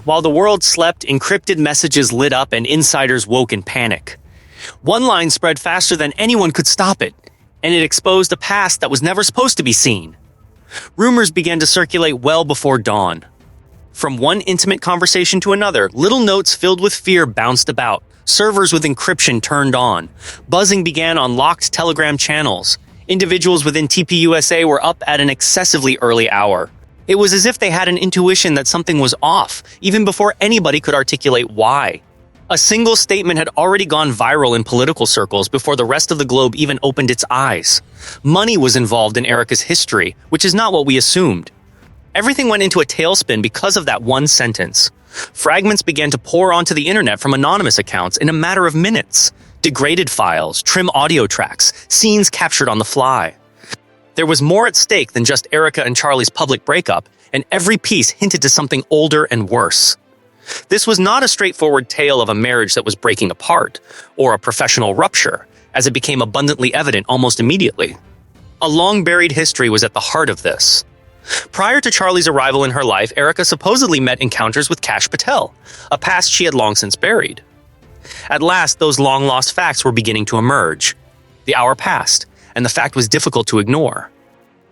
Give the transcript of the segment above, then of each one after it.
while the world slept, encrypted messages lit up and insiders woke in panic. One line spread faster than anyone could stop it, and it exposed a past that was never supposed to be seen. Rumors began to circulate well before dawn. From one intimate conversation to another, little notes filled with fear bounced about. Servers with encryption turned on. Buzzing began on locked Telegram channels. Individuals within TPUSA were up at an excessively early hour. It was as if they had an intuition that something was off, even before anybody could articulate why. A single statement had already gone viral in political circles before the rest of the globe even opened its eyes. Money was involved in Erika's history, which is not what we assumed. Everything went into a tailspin because of that one sentence. Fragments began to pour onto the internet from anonymous accounts in a matter of minutes. Degraded files, trim audio tracks, scenes captured on the fly. There was more at stake than just Erika and Charlie's public breakup, and every piece hinted to something older and worse. This was not a straightforward tale of a marriage that was breaking apart, or a professional rupture, as it became abundantly evident almost immediately. A long-buried history was at the heart of this. Prior to Charlie's arrival in her life, Erika supposedly met encounters with Kash Patel, a past she had long since buried. At last, those long-lost facts were beginning to emerge. The hour passed, and the fact was difficult to ignore.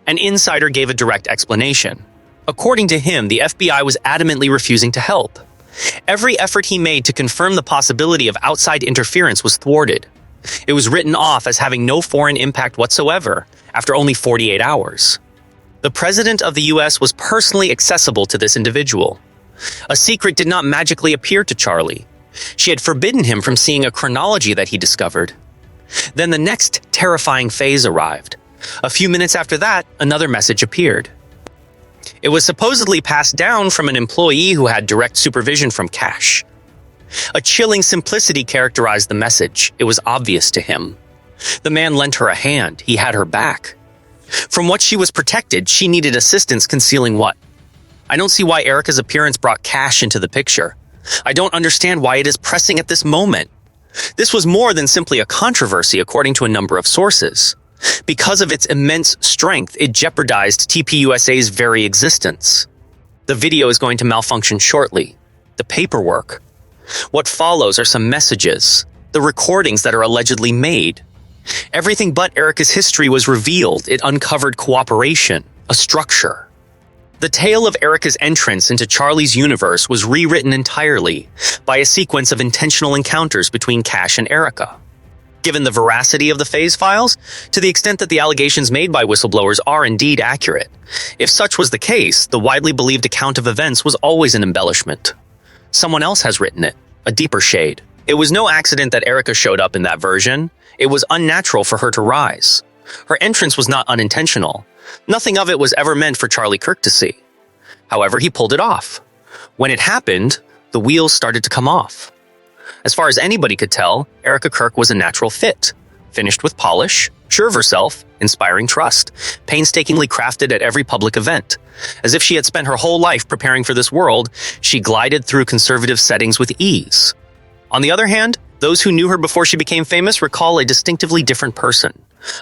An insider gave a direct explanation. According to him, the FBI was adamantly refusing to help. Every effort he made to confirm the possibility of outside interference was thwarted. It was written off as having no foreign impact whatsoever after only 48 hours. The President of the US was personally accessible to this individual. A secret did not magically appear to Charlie. She had forbidden him from seeing a chronology that he discovered. Then the next terrifying phase arrived. A few minutes after that, another message appeared. It was supposedly passed down from an employee who had direct supervision from Kash. A chilling simplicity characterized the message. It was obvious to him. The man lent her a hand. He had her back. From what she was protected, she needed assistance concealing what? I don't see why Erika's appearance brought Kash into the picture. I don't understand why it is pressing at this moment. This was more than simply a controversy, according to a number of sources. Because of its immense strength, it jeopardized TPUSA's very existence. The video is going to malfunction shortly. The paperwork. What follows are some messages, the recordings that are allegedly made. Everything but Erika's history was revealed. It uncovered cooperation, a structure. The tale of Erika's entrance into Charlie's universe was rewritten entirely by a sequence of intentional encounters between Kash and Erika. Given the veracity of the phase files, to the extent that the allegations made by whistleblowers are indeed accurate, if such was the case, the widely believed account of events was always an embellishment. Someone else has written it, a deeper shade. It was no accident that Erika showed up in that version. It was unnatural for her to rise. Her entrance was not unintentional. Nothing of it was ever meant for Charlie Kirk to see. However, he pulled it off. When it happened, the wheels started to come off. As far as anybody could tell, Erika Kirk was a natural fit. Finished with polish, sure of herself, inspiring trust, painstakingly crafted at every public event. As if she had spent her whole life preparing for this world, she glided through conservative settings with ease. On the other hand, those who knew her before she became famous recall a distinctively different person.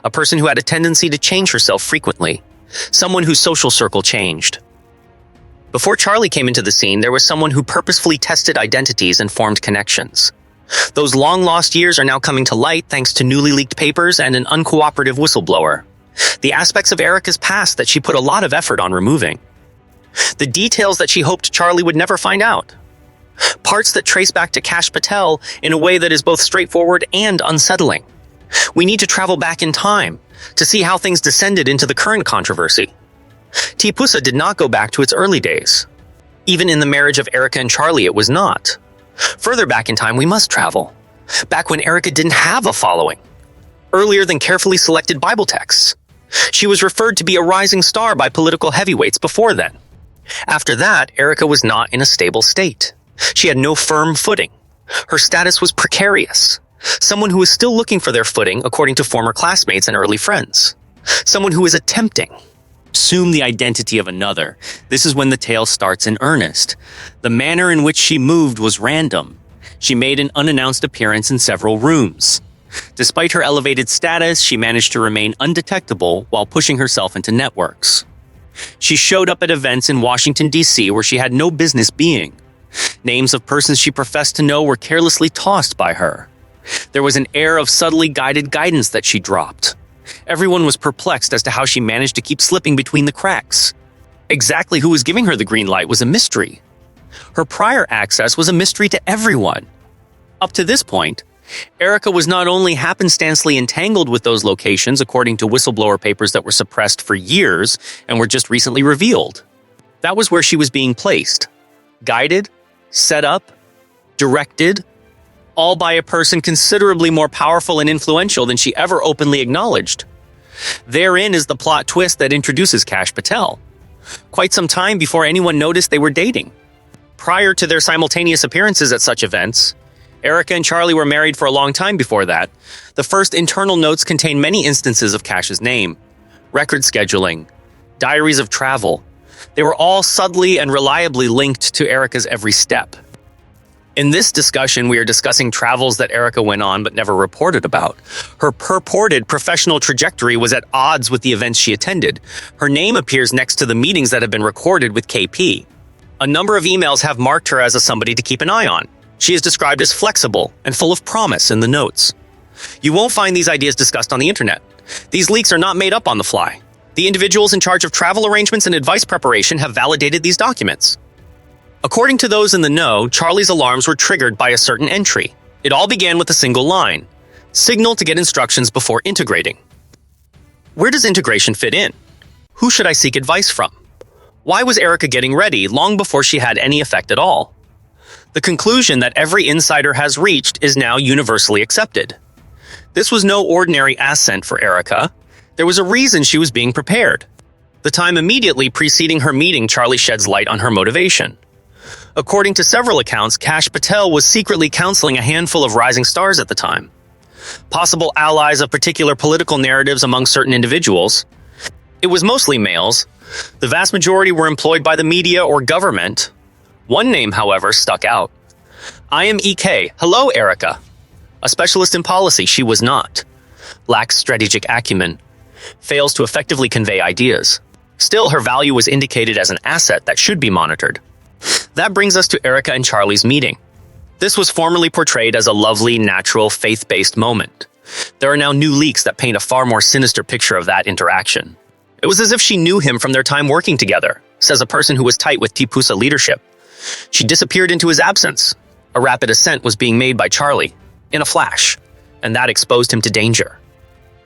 A person who had a tendency to change herself frequently. Someone whose social circle changed. Before Charlie came into the scene, there was someone who purposefully tested identities and formed connections. Those long-lost years are now coming to light thanks to newly leaked papers and an uncooperative whistleblower. The aspects of Erika's past that she put a lot of effort on removing. The details that she hoped Charlie would never find out. Parts that trace back to Kash Patel in a way that is both straightforward and unsettling. We need to travel back in time to see how things descended into the current controversy. TPUSA did not go back to its early days. Even in the marriage of Erika and Charlie, it was not. Further back in time, we must travel. Back when Erika didn't have a following. Earlier than carefully selected Bible texts. She was referred to be a rising star by political heavyweights before then. After that, Erika was not in a stable state. She had no firm footing. Her status was precarious. Someone who is still looking for their footing, according to former classmates and early friends. Someone who is attempting. Assume the identity of another. This is when the tale starts in earnest. The manner in which she moved was random. She made an unannounced appearance in several rooms. Despite her elevated status, she managed to remain undetectable while pushing herself into networks. She showed up at events in Washington, D.C. where she had no business being. Names of persons she professed to know were carelessly tossed by her. There was an air of subtly guided guidance that she dropped. Everyone was perplexed as to how she managed to keep slipping between the cracks. Exactly who was giving her the green light was a mystery. Her prior access was a mystery to everyone. Up to this point, Erika was not only happenstancely entangled with those locations according to whistleblower papers that were suppressed for years and were just recently revealed. That was where she was being placed. Guided, set up, directed, all by a person considerably more powerful and influential than she ever openly acknowledged. Therein is the plot twist that introduces Kash Patel. Quite some time before anyone noticed they were dating. Prior to their simultaneous appearances at such events, Erika and Charlie were married for a long time before that. The first internal notes contain many instances of Kash's name, record scheduling, diaries of travel. They were all subtly and reliably linked to Erika's every step. In this discussion, we are discussing travels that Erika went on but never reported about. Her purported professional trajectory was at odds with the events she attended. Her name appears next to the meetings that have been recorded with KP. A number of emails have marked her as somebody to keep an eye on. She is described as flexible and full of promise in the notes. You won't find these ideas discussed on the internet. These leaks are not made up on the fly. The individuals in charge of travel arrangements and advice preparation have validated these documents. According to those in the know, Charlie's alarms were triggered by a certain entry. It all began with a single line: signal to get instructions before integrating. Where does integration fit in? Who should I seek advice from? Why was Erika getting ready long before she had any effect at all? The conclusion that every insider has reached is now universally accepted. This was no ordinary ascent for Erika. There was a reason she was being prepared. The time immediately preceding her meeting, Charlie sheds light on her motivation. According to several accounts, Kash Patel was secretly counseling a handful of rising stars at the time. Possible allies of particular political narratives among certain individuals. It was mostly males. The vast majority were employed by the media or government. One name, however, stuck out. I am EK. Hello, Erika. A specialist in policy, she was not. Lacks strategic acumen. Fails to effectively convey ideas. Still, her value was indicated as an asset that should be monitored. That brings us to Erika and Charlie's meeting. This was formerly portrayed as a lovely, natural, faith-based moment. There are now new leaks that paint a far more sinister picture of that interaction. It was as if she knew him from their time working together, says a person who was tight with TPUSA leadership. She disappeared into his absence. A rapid ascent was being made by Charlie, in a flash, and that exposed him to danger.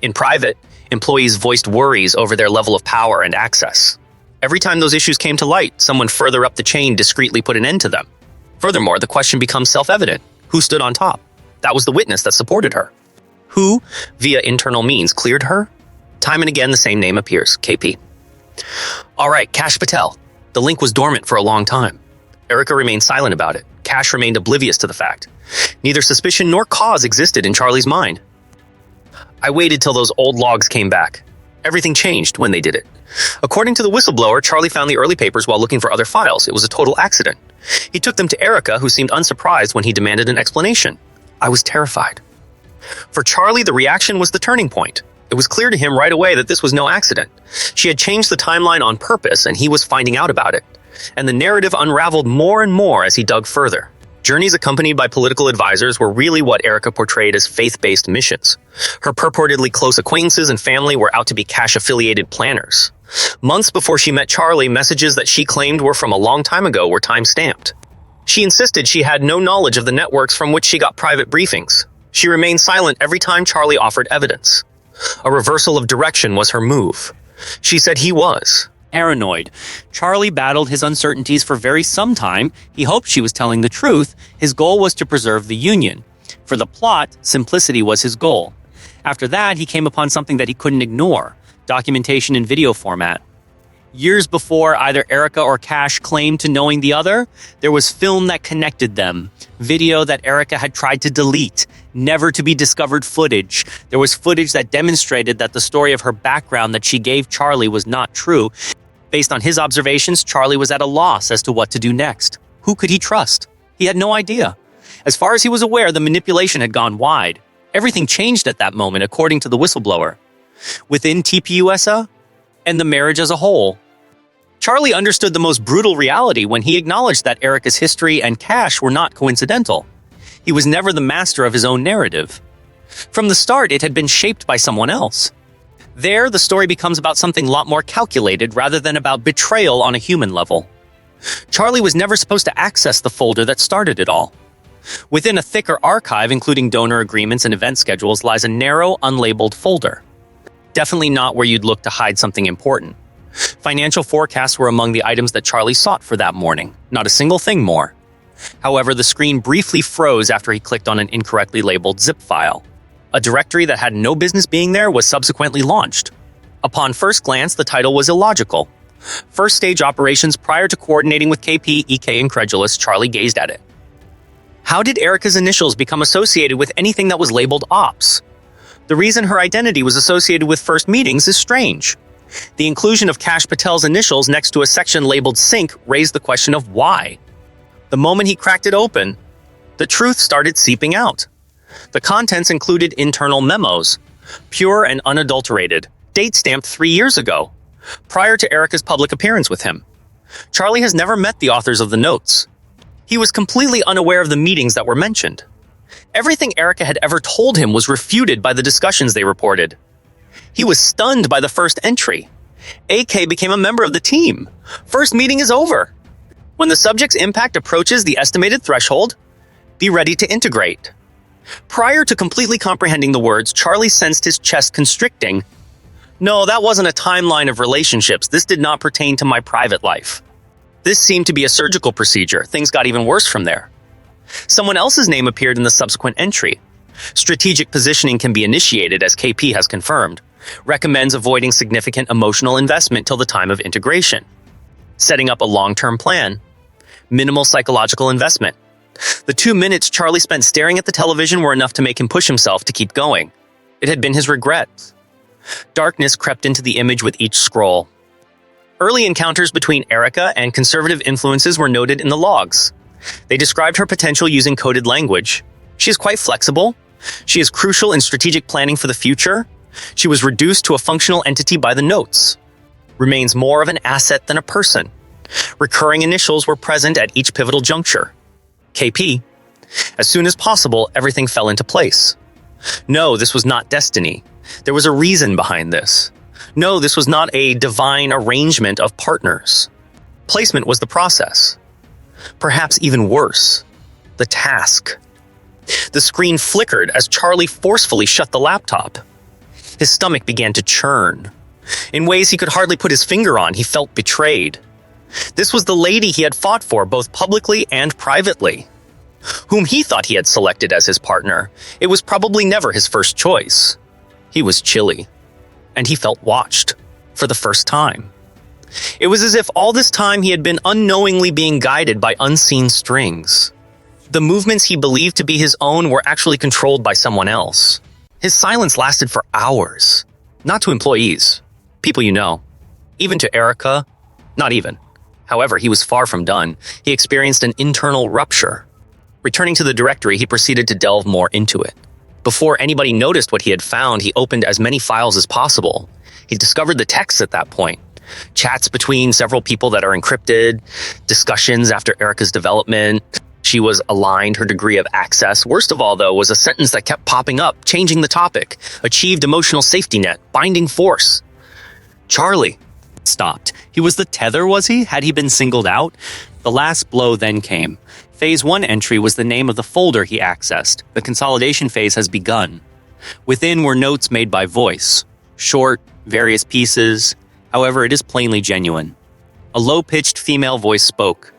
In private, employees voiced worries over their level of power and access. Every time those issues came to light, someone further up the chain discreetly put an end to them. Furthermore, the question becomes self-evident. Who stood on top? That was the witness that supported her. Who, via internal means, cleared her? Time and again, the same name appears, KP. All right, Kash Patel. The link was dormant for a long time. Erika remained silent about it. Kash remained oblivious to the fact. Neither suspicion nor cause existed in Charlie's mind. I waited till those old logs came back. Everything changed when they did it. According to the whistleblower, Charlie found the early papers while looking for other files. It was a total accident. He took them to Erika, who seemed unsurprised when he demanded an explanation. I was terrified. For Charlie, the reaction was the turning point. It was clear to him right away that this was no accident. She had changed the timeline on purpose, and he was finding out about it. And the narrative unraveled more and more as he dug further. Journeys accompanied by political advisors were really what Erika portrayed as faith-based missions. Her purportedly close acquaintances and family were out to be Kash-affiliated planners. Months before she met Charlie, messages that she claimed were from a long time ago were time-stamped. She insisted she had no knowledge of the networks from which she got private briefings. She remained silent every time Charlie offered evidence. A reversal of direction was her move. She said he was paranoid. Charlie battled his uncertainties for very some time. He hoped she was telling the truth. His goal was to preserve the union. For the plot, simplicity was his goal. After that, he came upon something that he couldn't ignore: documentation in video format. Years before either Erika or Kash claimed to knowing the other, there was film that connected them. Video that Erika had tried to delete. Never to be discovered footage. There was footage that demonstrated that the story of her background that she gave Charlie was not true. Based on his observations, Charlie was at a loss as to what to do next. Who could he trust? He had no idea. As far as he was aware, the manipulation had gone wide. Everything changed at that moment, according to the whistleblower. Within TPUSA and the marriage as a whole, Charlie understood the most brutal reality when he acknowledged that Erika's history and Kash were not coincidental. He was never the master of his own narrative. From the start, it had been shaped by someone else. There, the story becomes about something a lot more calculated rather than about betrayal on a human level. Charlie was never supposed to access the folder that started it all. Within a thicker archive, including donor agreements and event schedules, lies a narrow, unlabeled folder. Definitely not where you'd look to hide something important. Financial forecasts were among the items that Charlie sought for that morning, not a single thing more. However, the screen briefly froze after he clicked on an incorrectly labeled zip file. A directory that had no business being there was subsequently launched. Upon first glance, the title was illogical. First stage operations prior to coordinating with KP, EK incredulous, Charlie gazed at it. How did Erika's initials become associated with anything that was labeled ops? The reason her identity was associated with first meetings is strange. The inclusion of Kash Patel's initials next to a section labeled sync raised the question of why. The moment he cracked it open, the truth started seeping out. The contents included internal memos, pure and unadulterated, date-stamped 3 years ago, prior to Erika's public appearance with him. Charlie has never met the authors of the notes. He was completely unaware of the meetings that were mentioned. Everything Erika had ever told him was refuted by the discussions they reported. He was stunned by the first entry. AK became a member of the team. First meeting is over. When the subject's impact approaches the estimated threshold, be ready to integrate. Prior to completely comprehending the words, Charlie sensed his chest constricting. No, that wasn't a timeline of relationships. This did not pertain to my private life. This seemed to be a surgical procedure. Things got even worse from there. Someone else's name appeared in the subsequent entry. Strategic positioning can be initiated, as KP has confirmed. Recommends avoiding significant emotional investment till the time of integration. Setting up a long-term plan. Minimal psychological investment. The 2 minutes Charlie spent staring at the television were enough to make him push himself to keep going. It had been his regrets. Darkness crept into the image with each scroll. Early encounters between Erika and conservative influences were noted in the logs. They described her potential using coded language. She is quite flexible. She is crucial in strategic planning for the future. She was reduced to a functional entity by the notes. Remains more of an asset than a person. Recurring initials were present at each pivotal juncture. KP. As soon as possible, everything fell into place. No, this was not destiny. There was a reason behind this. No, this was not a divine arrangement of partners. Placement was the process. Perhaps even worse, the task. The screen flickered as Charlie forcefully shut the laptop. His stomach began to churn. In ways he could hardly put his finger on, he felt betrayed. This was the lady he had fought for, both publicly and privately. Whom he thought he had selected as his partner. It was probably never his first choice. He was chilly. And he felt watched. For the first time. It was as if all this time he had been unknowingly being guided by unseen strings. The movements he believed to be his own were actually controlled by someone else. His silence lasted for hours. Not to employees. People you know. Even to Erika. Not even. However, he was far from done. He experienced an internal rupture. Returning to the directory, he proceeded to delve more into it. Before anybody noticed what he had found, he opened as many files as possible. He discovered the texts at that point. Chats between several people that are encrypted, discussions after Erika's development. She was aligned her degree of access. Worst of all, though, was a sentence that kept popping up, changing the topic. Achieved emotional safety net, binding force. Charlie stopped. He was the tether, was he? Had he been singled out? The last blow then came. Phase 1 entry was the name of the folder he accessed. The consolidation phase has begun. Within were notes made by voice. Short, various pieces. However, it is plainly genuine. A low-pitched female voice spoke.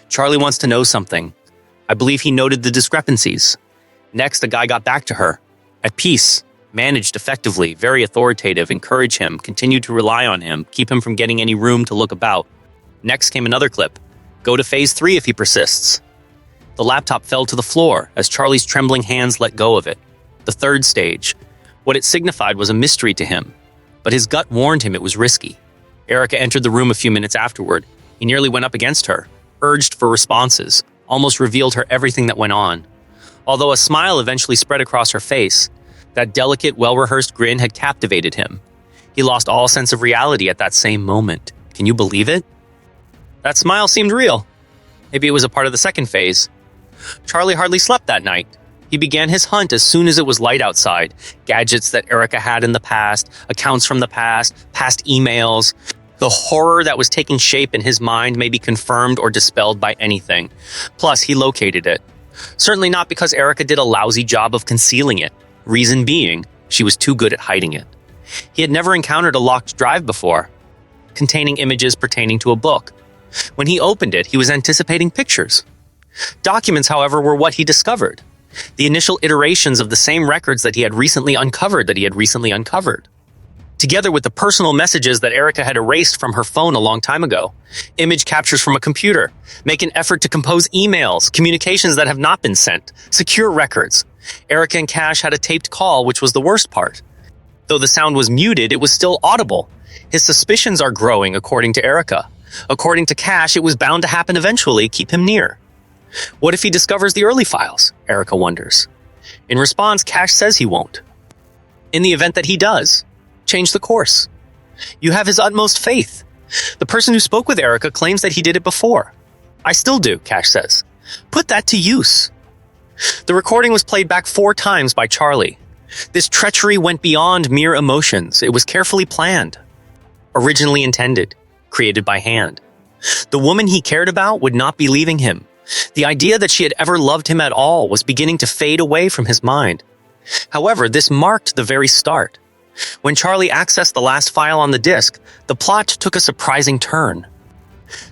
Charlie wants to know something. I believe he noted the discrepancies. Next, the guy got back to her. At peace. Managed effectively. Very authoritative. Encourage him. Continue to rely on him. Keep him from getting any room to look about. Next came another clip. Go to phase 3 if he persists. The laptop fell to the floor as Charlie's trembling hands let go of it. The third stage. What it signified was a mystery to him. But his gut warned him it was risky. Erika entered the room a few minutes afterward. He nearly went up against her, urged for responses, almost revealed her everything that went on. Although a smile eventually spread across her face, that delicate, well-rehearsed grin had captivated him. He lost all sense of reality at that same moment. Can you believe it? That smile seemed real. Maybe it was a part of the second phase. Charlie hardly slept that night. He began his hunt as soon as it was light outside. Gadgets that Erika had in the past, accounts from the past emails. The horror that was taking shape in his mind may be confirmed or dispelled by anything. Plus, he located it. Certainly not because Erika did a lousy job of concealing it. Reason being, she was too good at hiding it. He had never encountered a locked drive before, containing images pertaining to a book. When he opened it, he was anticipating pictures. Documents, however, were what he discovered. The initial iterations of the same records that he had recently uncovered. Together with the personal messages that Erika had erased from her phone a long time ago. Image captures from a computer. Make an effort to compose emails, communications that have not been sent. Secure records. Erika and Kash had a taped call, which was the worst part. Though the sound was muted, it was still audible. His suspicions are growing, according to Erika. According to Kash, it was bound to happen eventually. Keep him near. What if he discovers the early files? Erika wonders. In response, Kash says he won't. In the event that he does, change the course. You have his utmost faith. The person who spoke with Erika claims that he did it before. I still do, Kash says. Put that to use. The recording was played back 4 times by Charlie. This treachery went beyond mere emotions. It was carefully planned. Originally intended. Created by hand. The woman he cared about would not be leaving him. The idea that she had ever loved him at all was beginning to fade away from his mind. However, this marked the very start. When Charlie accessed the last file on the disk, the plot took a surprising turn.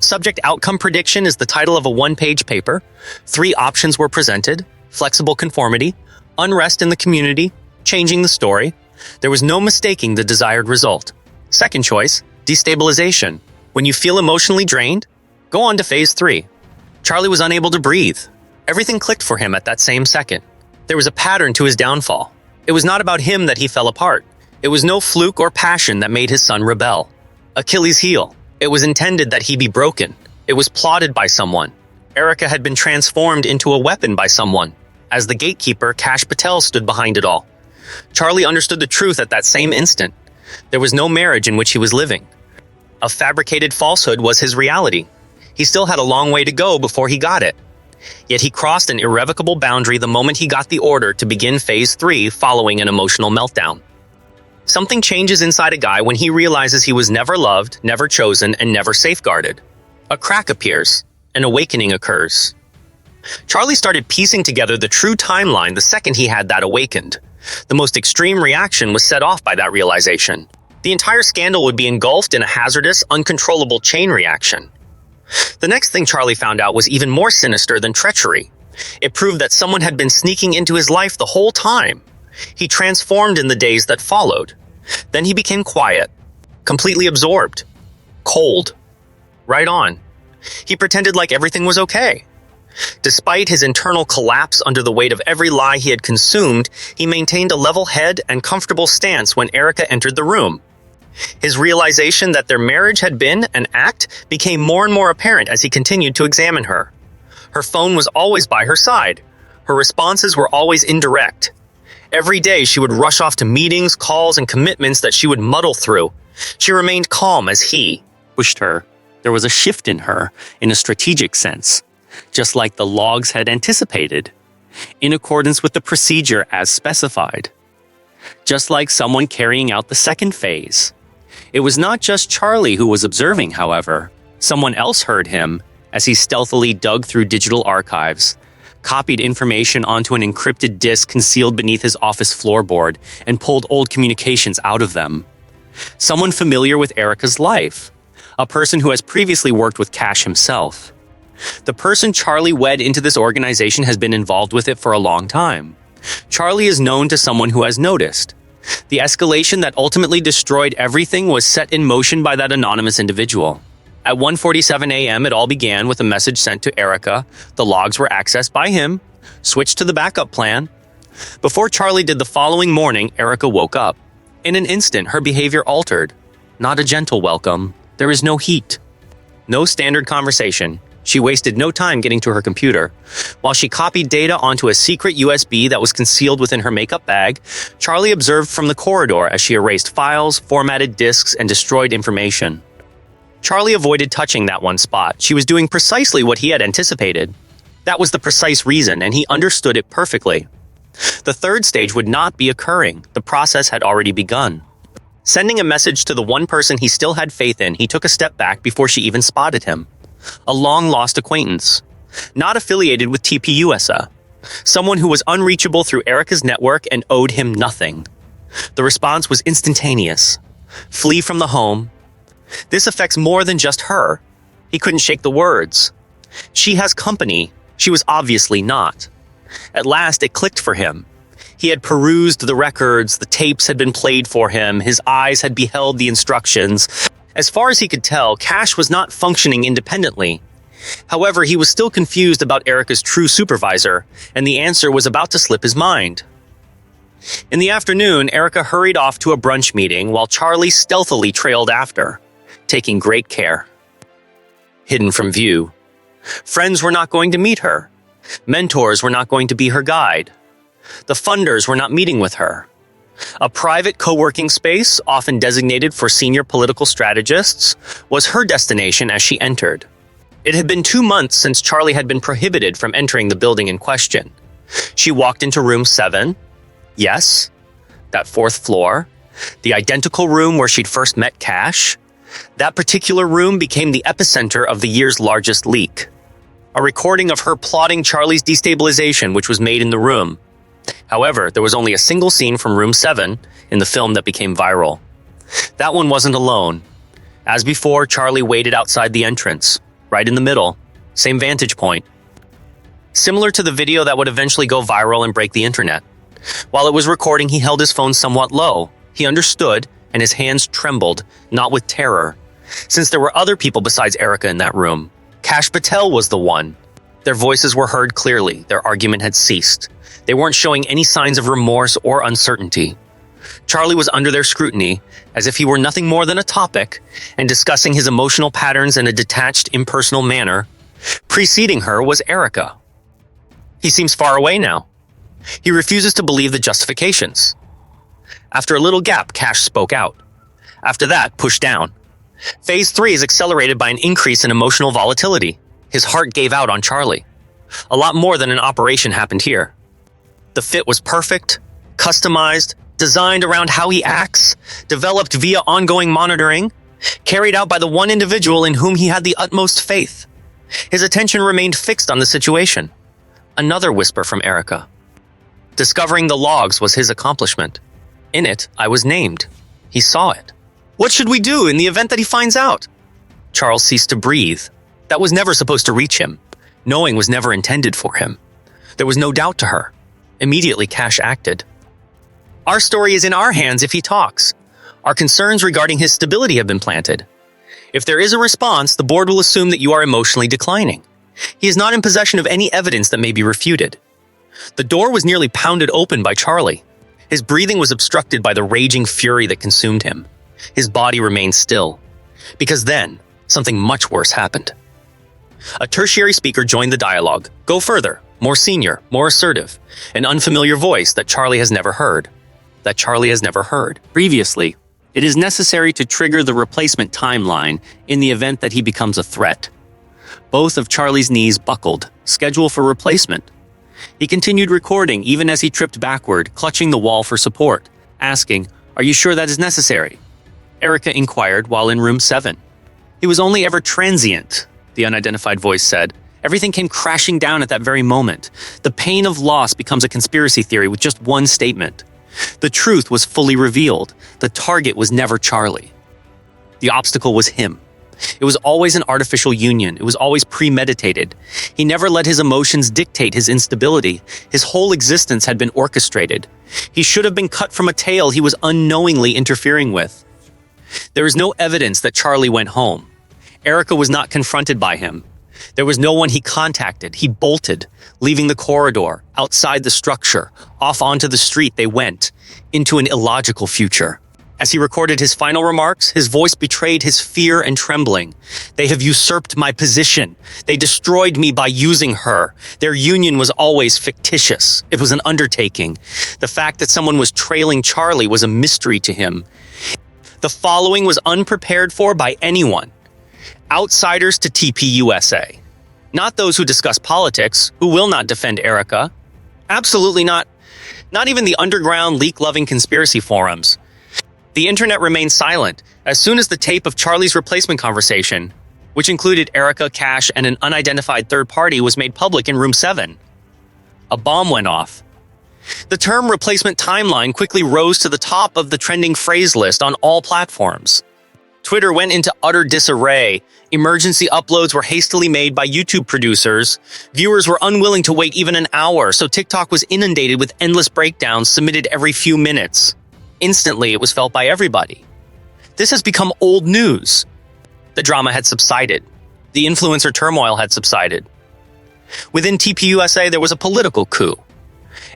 Subject Outcome Prediction is the title of a 1-page paper. 3 options were presented: flexible conformity, unrest in the community, changing the story. There was no mistaking the desired result. Second choice, destabilization. When you feel emotionally drained, go on to phase 3. Charlie was unable to breathe. Everything clicked for him at that same second. There was a pattern to his downfall. It was not about him that he fell apart. It was no fluke or passion that made his son rebel. Achilles' heel. It was intended that he be broken. It was plotted by someone. Erika had been transformed into a weapon by someone. As the gatekeeper, Kash Patel stood behind it all. Charlie understood the truth at that same instant. There was no marriage in which he was living. A fabricated falsehood was his reality. He still had a long way to go before he got it. Yet he crossed an irrevocable boundary the moment he got the order to begin phase 3 following an emotional meltdown. Something changes inside a guy when he realizes he was never loved, never chosen, and never safeguarded. A crack appears. An awakening occurs. Charlie started piecing together the true timeline the second he had that awakened. The most extreme reaction was set off by that realization. The entire scandal would be engulfed in a hazardous, uncontrollable chain reaction. The next thing Charlie found out was even more sinister than treachery. It proved that someone had been sneaking into his life the whole time. He transformed in the days that followed. Then he became quiet, completely absorbed, cold, right on. He pretended like everything was okay. Despite his internal collapse under the weight of every lie he had consumed, he maintained a level head and comfortable stance when Erika entered the room. His realization that their marriage had been an act became more and more apparent as he continued to examine her. Her phone was always by her side. Her responses were always indirect. Every day she would rush off to meetings, calls, and commitments that she would muddle through. She remained calm as he pushed her. There was a shift in her, in a strategic sense, just like the logs had anticipated, in accordance with the procedure as specified. Just like someone carrying out the second phase. It was not just Charlie who was observing, however. Someone else heard him as he stealthily dug through digital archives, copied information onto an encrypted disk concealed beneath his office floorboard, and pulled old communications out of them. Someone familiar with Erika's life. A person who has previously worked with Kash himself. The person Charlie wed into this organization has been involved with it for a long time. Charlie is known to someone who has noticed. The escalation that ultimately destroyed everything was set in motion by that anonymous individual. At 1:47 a.m., it all began with a message sent to Erika. The logs were accessed by him, switched to the backup plan. Before Charlie did the following morning, Erika woke up. In an instant, her behavior altered. Not a gentle welcome. There is no heat. No standard conversation. She wasted no time getting to her computer. While she copied data onto a secret USB that was concealed within her makeup bag, Charlie observed from the corridor as she erased files, formatted disks, and destroyed information. Charlie avoided touching that one spot. She was doing precisely what he had anticipated. That was the precise reason, and he understood it perfectly. The third stage would not be occurring. The process had already begun. Sending a message to the one person he still had faith in, he took a step back before she even spotted him. A long-lost acquaintance. Not affiliated with TPUSA. Someone who was unreachable through Erika's network and owed him nothing. The response was instantaneous. Flee from the home. This affects more than just her. He couldn't shake the words. She has company. She was obviously not. At last, it clicked for him. He had perused the records, the tapes had been played for him, his eyes had beheld the instructions. As far as he could tell, Kash was not functioning independently. However, he was still confused about Erika's true supervisor, and the answer was about to slip his mind. In the afternoon, Erika hurried off to a brunch meeting while Charlie stealthily trailed after, taking great care. Hidden from view. Friends were not going to meet her. Mentors were not going to be her guide. The funders were not meeting with her. A private co-working space, often designated for senior political strategists, was her destination as she entered. It had been 2 months since Charlie had been prohibited from entering the building in question. She walked into room 7. Yes, that 4th floor. The identical room where she'd first met Kash. That particular room became the epicenter of the year's largest leak. A recording of her plotting Charlie's destabilization, which was made in the room. However, there was only a single scene from room 7 in the film that became viral. That one wasn't alone. As before, Charlie waited outside the entrance, right in the middle, same vantage point. Similar to the video that would eventually go viral and break the internet. While it was recording, he held his phone somewhat low. He understood, and his hands trembled, not with terror. Since there were other people besides Erika in that room. Kash Patel was the one. Their voices were heard clearly. Their argument had ceased. They weren't showing any signs of remorse or uncertainty. Charlie was under their scrutiny, as if he were nothing more than a topic, and discussing his emotional patterns in a detached, impersonal manner. Preceding her was Erika. He seems far away now. He refuses to believe the justifications. After a little gap, Kash spoke out. After that, pushed down. Phase 3 is accelerated by an increase in emotional volatility. His heart gave out on Charlie. A lot more than an operation happened here. The fit was perfect, customized, designed around how he acts, developed via ongoing monitoring, carried out by the one individual in whom he had the utmost faith. His attention remained fixed on the situation. Another whisper from Erika. Discovering the logs was his accomplishment. In it, I was named. He saw it. What should we do in the event that he finds out? Charles ceased to breathe. That was never supposed to reach him. Knowing was never intended for him. There was no doubt to her. Immediately, Kash acted. Our story is in our hands if he talks. Our concerns regarding his stability have been planted. If there is a response, the board will assume that you are emotionally declining. He is not in possession of any evidence that may be refuted. The door was nearly pounded open by Charlie. His breathing was obstructed by the raging fury that consumed him. His body remained still. Because then, something much worse happened. A tertiary speaker joined the dialogue. Go further, more senior, more assertive. An unfamiliar voice that Charlie has never heard. Previously, it is necessary to trigger the replacement timeline in the event that he becomes a threat. Both of Charlie's knees buckled, schedule for replacement. He continued recording even as he tripped backward, clutching the wall for support, asking, "Are you sure that is necessary?" Erika inquired while in room 7. He was only ever transient, the unidentified voice said. Everything came crashing down at that very moment. The pain of loss becomes a conspiracy theory with just one statement. The truth was fully revealed. The target was never Charlie. The obstacle was him. It was always an artificial union. It was always premeditated. He never let his emotions dictate his instability. His whole existence had been orchestrated. He should have been cut from a tale he was unknowingly interfering with. There is no evidence that Charlie went home. Erika was not confronted by him. There was no one he contacted. He bolted, leaving the corridor, outside the structure, off onto the street they went, into an illogical future. As he recorded his final remarks, his voice betrayed his fear and trembling. They have usurped my position. They destroyed me by using her. Their union was always fictitious. It was an undertaking. The fact that someone was trailing Charlie was a mystery to him. The following was unprepared for by anyone. Outsiders to TPUSA. Not those who discuss politics, who will not defend Erika. Absolutely not. Not even the underground, leak-loving conspiracy forums. The internet remained silent as soon as the tape of Charlie's replacement conversation, which included Erika, Kash, and an unidentified third party, was made public in room 7. A bomb went off. The term replacement timeline quickly rose to the top of the trending phrase list on all platforms. Twitter went into utter disarray. Emergency uploads were hastily made by YouTube producers. Viewers were unwilling to wait even an hour, so TikTok was inundated with endless breakdowns submitted every few minutes. Instantly, it was felt by everybody. This has become old news. The drama had subsided. The influencer turmoil had subsided. Within TPUSA, there was a political coup.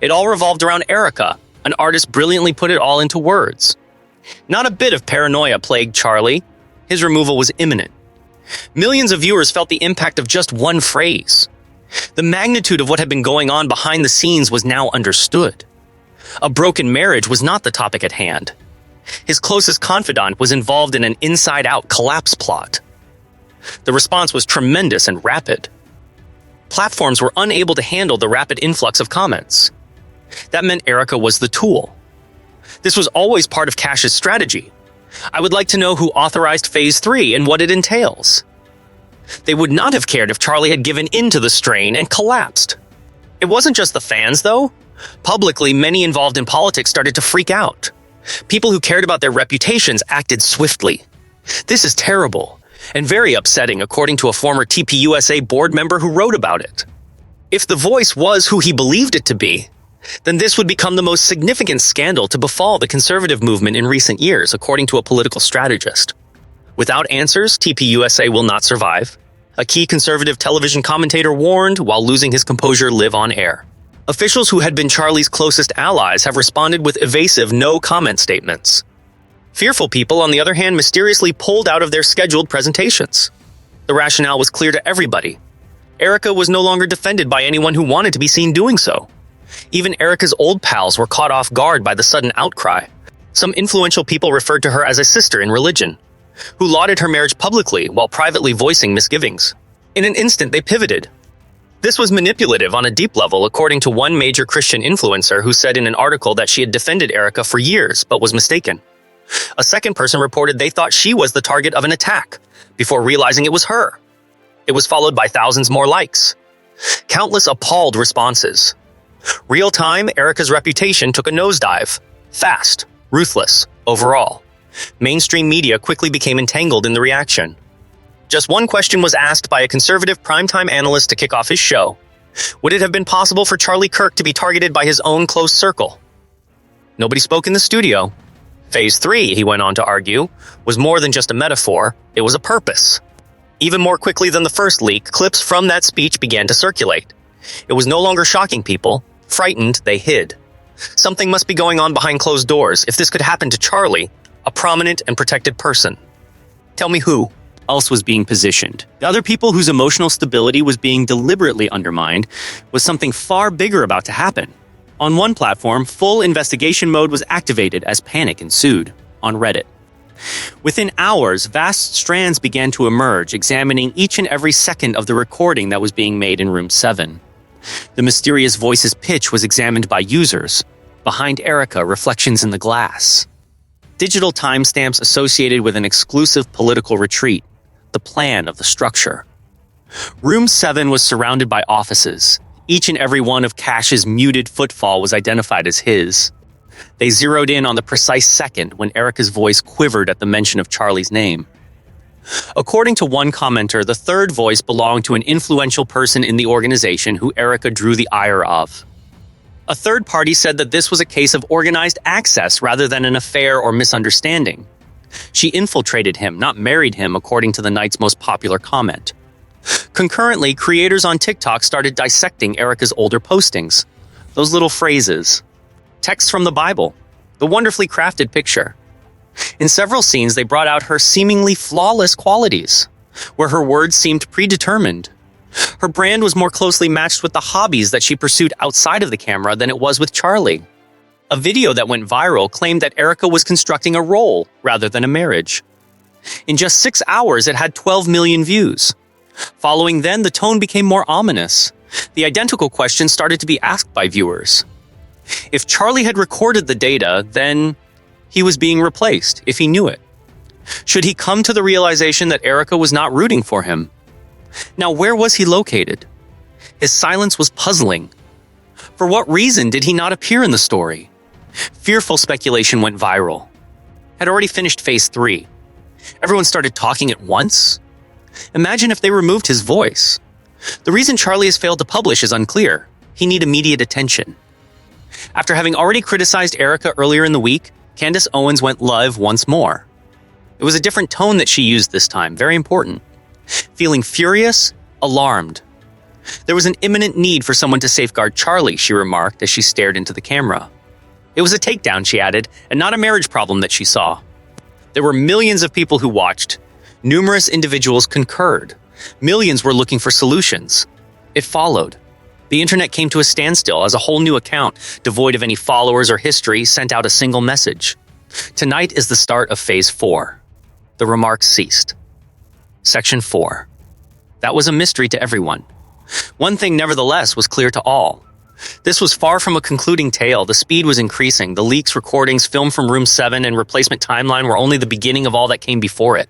It all revolved around Erika. An artist brilliantly put it all into words. Not a bit of paranoia plagued Charlie. His removal was imminent. Millions of viewers felt the impact of just one phrase. The magnitude of what had been going on behind the scenes was now understood. A broken marriage was not the topic at hand. His closest confidant was involved in an inside-out collapse plot. The response was tremendous and rapid. Platforms were unable to handle the rapid influx of comments. That meant Erika was the tool. This was always part of Kash's strategy. I would like to know who authorized Phase 3 and what it entails. They would not have cared if Charlie had given in to the strain and collapsed. It wasn't just the fans, though. Publicly, many involved in politics started to freak out. People who cared about their reputations acted swiftly. This is terrible and very upsetting, according to a former TPUSA board member who wrote about it. If the voice was who he believed it to be, then this would become the most significant scandal to befall the conservative movement in recent years, according to a political strategist. Without answers, TPUSA will not survive. A key conservative television commentator warned while losing his composure live on air. Officials who had been Charlie's closest allies have responded with evasive no-comment statements. Fearful people, on the other hand, mysteriously pulled out of their scheduled presentations. The rationale was clear to everybody. Erika was no longer defended by anyone who wanted to be seen doing so. Even Erika's old pals were caught off guard by the sudden outcry. Some influential people referred to her as a sister in religion, who lauded her marriage publicly while privately voicing misgivings. In an instant, they pivoted. This was manipulative on a deep level, according to one major Christian influencer who said in an article that she had defended Erika for years but was mistaken. A second person reported they thought she was the target of an attack, before realizing it was her. It was followed by thousands more likes. Countless appalled responses. Real-time, Erika's reputation took a nosedive. Fast, ruthless, overall. Mainstream media quickly became entangled in the reaction. Just one question was asked by a conservative primetime analyst to kick off his show. Would it have been possible for Charlie Kirk to be targeted by his own close circle? Nobody spoke in the studio. Phase 3, he went on to argue, was more than just a metaphor, it was a purpose. Even more quickly than the first leak, clips from that speech began to circulate. It was no longer shocking people. Frightened, they hid. Something must be going on behind closed doors if this could happen to Charlie, a prominent and protected person. Tell me who else was being positioned. The other people whose emotional stability was being deliberately undermined was something far bigger about to happen. On one platform, full investigation mode was activated as panic ensued on Reddit. Within hours, vast strands began to emerge, examining each and every second of the recording that was being made in Room 7. The mysterious voice's pitch was examined by users. Behind Erika, reflections in the glass. Digital timestamps associated with an exclusive political retreat. The plan of the structure. Room 7 was surrounded by offices. Each and every one of Kash's muted footfall was identified as his. They zeroed in on the precise second when Erika's voice quivered at the mention of Charlie's name. According to one commenter, the third voice belonged to an influential person in the organization who Erika drew the ire of. A third party said that this was a case of organized access rather than an affair or misunderstanding. She infiltrated him, not married him, according to the night's most popular comment. Concurrently, creators on TikTok started dissecting Erika's older postings. Those little phrases. Text from the Bible. The wonderfully crafted picture. In several scenes, they brought out her seemingly flawless qualities, where her words seemed predetermined. Her brand was more closely matched with the hobbies that she pursued outside of the camera than it was with Charlie. A video that went viral claimed that Erika was constructing a role rather than a marriage. In just 6 hours, it had 12 million views. Following then, the tone became more ominous. The identical question started to be asked by viewers. If Charlie had recorded the data, then he was being replaced, if he knew it. Should he come to the realization that Erika was not rooting for him? Now, where was he located? His silence was puzzling. For what reason did he not appear in the story? Fearful speculation went viral. Had already finished Phase 3. Everyone started talking at once? Imagine if they removed his voice. The reason Charlie has failed to publish is unclear. He needs immediate attention. After having already criticized Erika earlier in the week, Candace Owens went live once more. It was a different tone that she used this time, very important. Feeling furious, alarmed. There was an imminent need for someone to safeguard Charlie, she remarked as she stared into the camera. It was a takedown, she added, and not a marriage problem that she saw. There were millions of people who watched. Numerous individuals concurred. Millions were looking for solutions. It followed. The internet came to a standstill as a whole new account, devoid of any followers or history, sent out a single message. Tonight is the start of Phase 4. The remarks ceased. Section 4. That was a mystery to everyone. One thing, nevertheless, was clear to all. This was far from a concluding tale. The speed was increasing. The leaks, recordings, film from Room 7, and replacement timeline were only the beginning of all that came before it.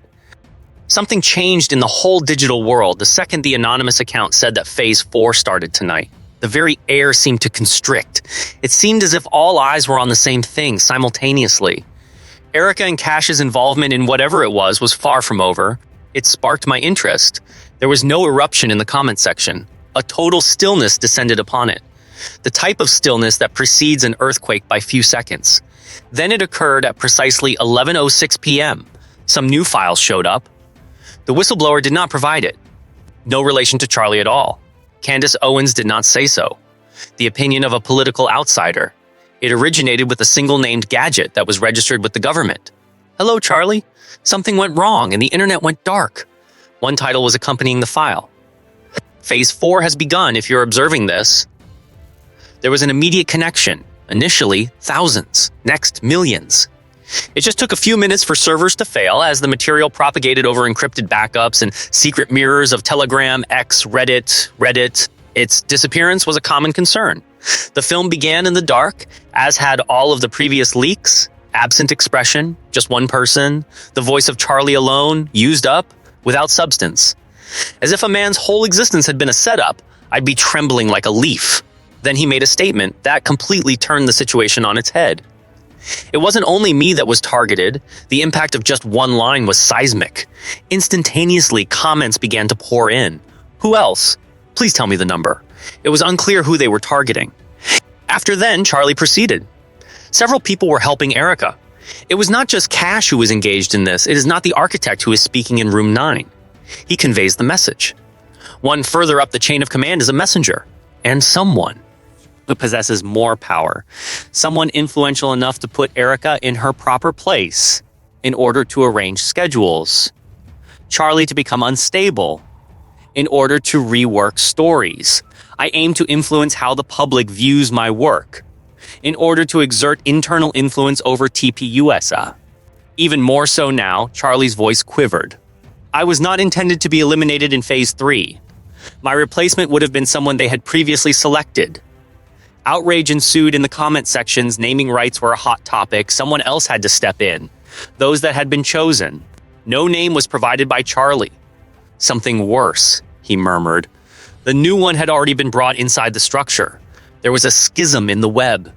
Something changed in the whole digital world the second the anonymous account said that Phase 4 started tonight. The very air seemed to constrict. It seemed as if all eyes were on the same thing simultaneously. Erika and Kash's involvement in whatever it was far from over. It sparked my interest. There was no eruption in the comment section. A total stillness descended upon it. The type of stillness that precedes an earthquake by few seconds. Then it occurred at precisely 11:06 p.m. Some new files showed up. The whistleblower did not provide it. No relation to Charlie at all. Candace Owens did not say so. The opinion of a political outsider. It originated with a single named gadget that was registered with the government. Hello, Charlie. Something went wrong and the internet went dark. One title was accompanying the file. Phase 4 has begun if you're observing this. There was an immediate connection. Initially, thousands. Next, millions. It just took a few minutes for servers to fail as the material propagated over encrypted backups and secret mirrors of Telegram, X, Reddit. Its disappearance was a common concern. The film began in the dark, as had all of the previous leaks. Absent expression, just one person, the voice of Charlie alone, used up, without substance. As if a man's whole existence had been a setup, I'd be trembling like a leaf. Then he made a statement that completely turned the situation on its head. It wasn't only me that was targeted. The impact of just one line was seismic. Instantaneously, comments began to pour in. Who else? Please tell me the number. It was unclear who they were targeting. After then, Charlie proceeded. Several people were helping Erika. It was not just Kash who was engaged in this. It is not the architect who is speaking in Room 9. He conveys the message. One further up the chain of command is a messenger. And someone who possesses more power. Someone influential enough to put Erika in her proper place in order to arrange schedules. Charlie to become unstable in order to rework stories. I aim to influence how the public views my work in order to exert internal influence over TPUSA. Even more so now, Charlie's voice quivered. I was not intended to be eliminated in Phase 3. My replacement would have been someone they had previously selected. Outrage ensued in the comment sections. Naming rights were a hot topic. Someone else had to step in. Those that had been chosen. No name was provided by Charlie. Something worse, he murmured. The new one had already been brought inside the structure. There was a schism in the web.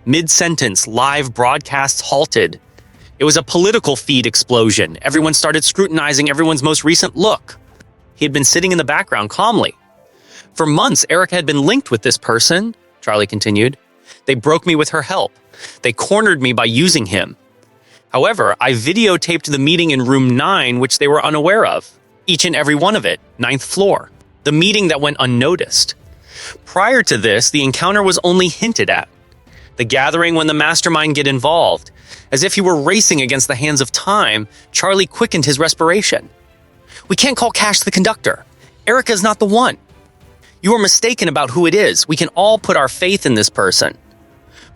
Mid-sentence, live broadcasts halted. It was a political feed explosion. Everyone started scrutinizing everyone's most recent look. He had been sitting in the background calmly. For months, Erika had been linked with this person, Charlie continued. They broke me with her help. They cornered me by using him. However, I videotaped the meeting in Room 9, which they were unaware of. Each and every one of it, 9th floor. The meeting that went unnoticed. Prior to this, the encounter was only hinted at. The gathering when the mastermind get involved. As if he were racing against the hands of time, Charlie quickened his respiration. We can't call Kash the conductor. Erika is not the one. You are mistaken about who it is. We can all put our faith in this person.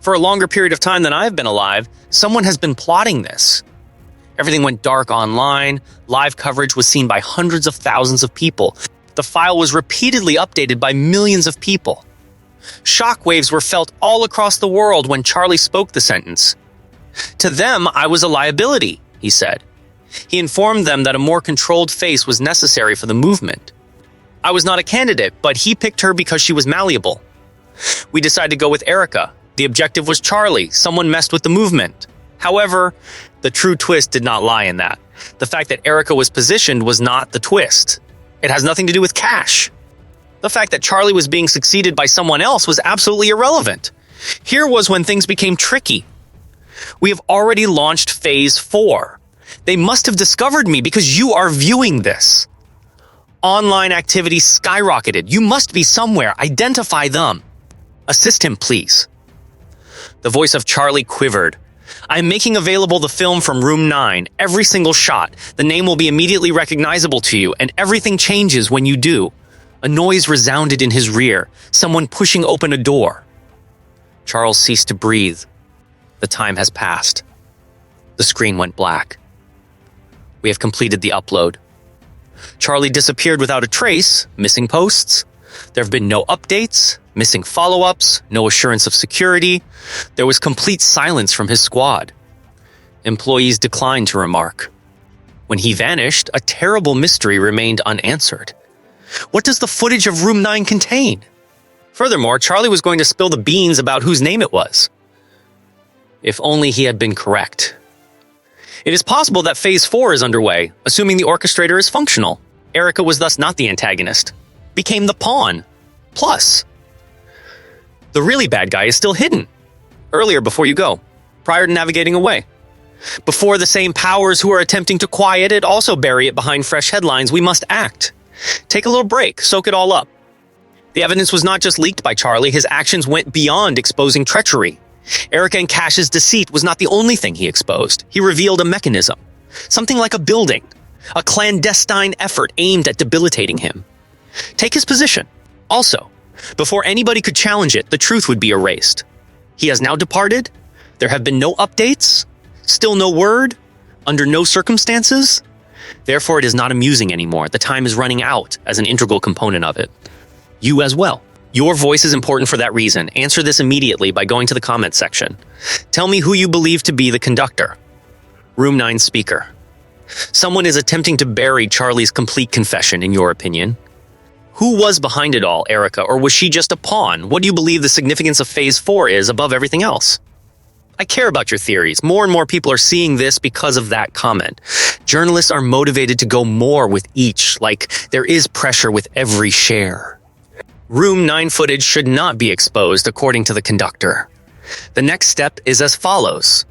For a longer period of time than I've been alive, someone has been plotting this. Everything went dark online. Live coverage was seen by hundreds of thousands of people. The file was repeatedly updated by millions of people. Shockwaves were felt all across the world when Charlie spoke the sentence. To them, I was a liability, he said. He informed them that a more controlled face was necessary for the movement. I was not a candidate, but he picked her because she was malleable. We decided to go with Erika. The objective was Charlie. Someone messed with the movement. However, the true twist did not lie in that. The fact that Erika was positioned was not the twist. It has nothing to do with Kash. The fact that Charlie was being succeeded by someone else was absolutely irrelevant. Here was when things became tricky. We have already launched Phase 4. They must have discovered me because you are viewing this. Online activity skyrocketed. You must be somewhere. Identify them. Assist him, please. The voice of Charlie quivered. I am making available the film from Room 9, every single shot. The name will be immediately recognizable to you, and everything changes when you do. A noise resounded in his rear, someone pushing open a door. Charles ceased to breathe. The time has passed. The screen went black. We have completed the upload. Charlie disappeared without a trace, missing posts. There have been no updates, missing follow-ups, no assurance of security. There was complete silence from his squad. Employees declined to remark. When he vanished, a terrible mystery remained unanswered. What does the footage of Room 9 contain? Furthermore, Charlie was going to spill the beans about whose name it was. If only he had been correct. It is possible that Phase 4 is underway, assuming the orchestrator is functional. Erika was thus not the antagonist, became the pawn. Plus, the really bad guy is still hidden. Earlier before you go, prior to navigating away. Before the same powers who are attempting to quiet it also bury it behind fresh headlines, we must act. Take a little break, soak it all up. The evidence was not just leaked by Charlie, his actions went beyond exposing treachery. Erika and Kash's deceit was not the only thing he exposed. He revealed a mechanism, something like a building, a clandestine effort aimed at debilitating him. Take his position. Also, before anybody could challenge it, the truth would be erased. He has now departed. There have been no updates, still no word, under no circumstances. Therefore, it is not amusing anymore. The time is running out as an integral component of it. You as well. Your voice is important for that reason. Answer this immediately by going to the comments section. Tell me who you believe to be the conductor. Room 9 speaker. Someone is attempting to bury Charlie's complete confession, in your opinion. Who was behind it all, Erika, or was she just a pawn? What do you believe the significance of Phase 4 is above everything else? I care about your theories. More and more people are seeing this because of that comment. Journalists are motivated to go more with each, like there is pressure with every share. Room 9 footage should not be exposed, according to the conductor. The next step is as follows.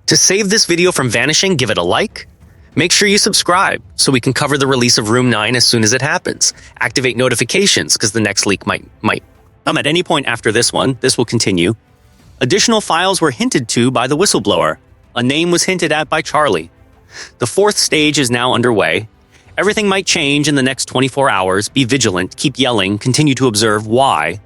To save this video from vanishing, give it a like. Make sure you subscribe so we can cover the release of Room 9 as soon as it happens. Activate notifications because the next leak might. At any point after this one, this will continue. Additional files were hinted to by the whistleblower. A name was hinted at by Charlie. The 4th stage is now underway. Everything might change in the next 24 hours. Be vigilant, keep yelling, continue to observe why.